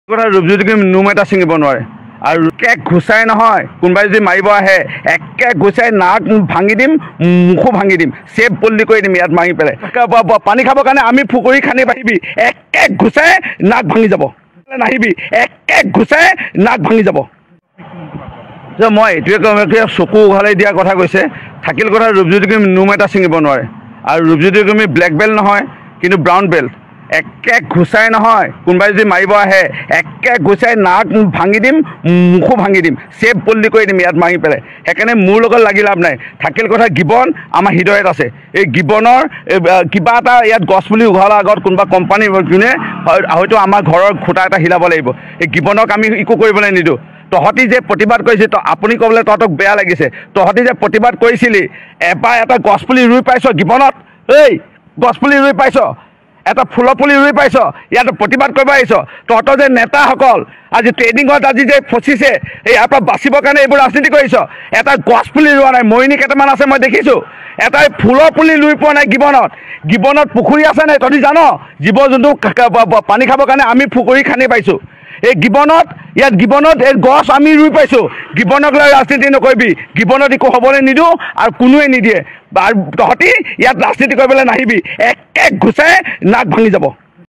কথা ৰূপজ্যোতি নোম এটা ছিঙিব নোৱাৰে আৰু কেক ঘুচাই নহয় কোনোবাই যদি মাৰিব আহে একে ঘুচাই নাক ভাঙি দিম মুখো ভাঙি দিম চেপ বল্লি কৰি দিম ইয়াত মাৰি পেলাই পানী খাবৰ কাৰণে আমি ফুকৰি খানি বাঢ়িবি একে ঘুচাই নাক ভাঙি যাব নাহিবি একে ঘুচাই নাক ভাঙি যাব মই এইটোৱে চকু উঘালাই দিয়া কথা কৈছে থাকিল কথা ৰূপজ্যোতি নোম এটা ছিঙিব নোৱাৰে আৰু ৰূপজ্যোতি ব্লেক বেল্ট নহয় কিন্তু ব্ৰাউন বেল্ট একে ঘুচাই নহয় কোনোবাই যদি মাৰিব আহে একে ঘুচাই নাক ভাঙি দিম মুখো ভাঙি দিম চেপ বল্লি কৰি দিম ইয়াত মাৰি পেলাই সেইকাৰণে মোৰ লগত লাগি লাভ নাই থাকিল কথা গিবন আমাৰ হৃদয়ত আছে এই গিবনৰ কিবা এটা ইয়াত গছ পুলি উঘালাৰ আগত কোনোবা কোম্পানী যোনে হয়তো আমাৰ ঘৰৰ খুঁটা এটা হিলাব লাগিব এই গিবনক আমি একো কৰিবলৈ নিদিওঁ তহঁতি যে প্ৰতিবাদ কৰিছে আপুনি ক'বলৈ তহঁতক বেয়া লাগিছে তহঁতি যে প্ৰতিবাদ কৰিছিলি এবাৰ এটা গছ পুলি ৰুই পাইছ গিবনত এই গছ পুলি ৰুই পাইছ এটা ফুলৰ পুলি ৰুই পাইছ ইয়াত প্ৰতিবাদ কৰিব আহিছ তহঁতৰ যে নেতাসকল আজি ট্ৰেইনিঙত আজি যে ফচিছে ইয়াৰ পৰা বাচিবৰ কাৰণে এইবোৰ ৰাজনীতি কৰিছ এটা গছ পুলি ৰোৱা নাই মৰিনী কেইটামান আছে মই দেখিছোঁ এটা ফুলৰ পুলি ৰুই পোৱা নাই গিবনত পুখুৰী আছে নাই তহঁতি জান জীৱ জন্তু পানী খাবৰ কাৰণে আমি পুখুৰী খান্দি পাইছোঁ এই গিবনত এই গছ আমি ৰুই পাইছোঁ গিবনক লৈ ৰাজনীতি নকৰিবি গিবনত একো হ'বলৈ নিদিওঁ আৰু কোনোৱে নিদিয়ে আৰু তহঁতি ইয়াত ৰাজনীতি কৰিবলৈ নাহিবি একে ঘুচাই নাক ভাঙি যাব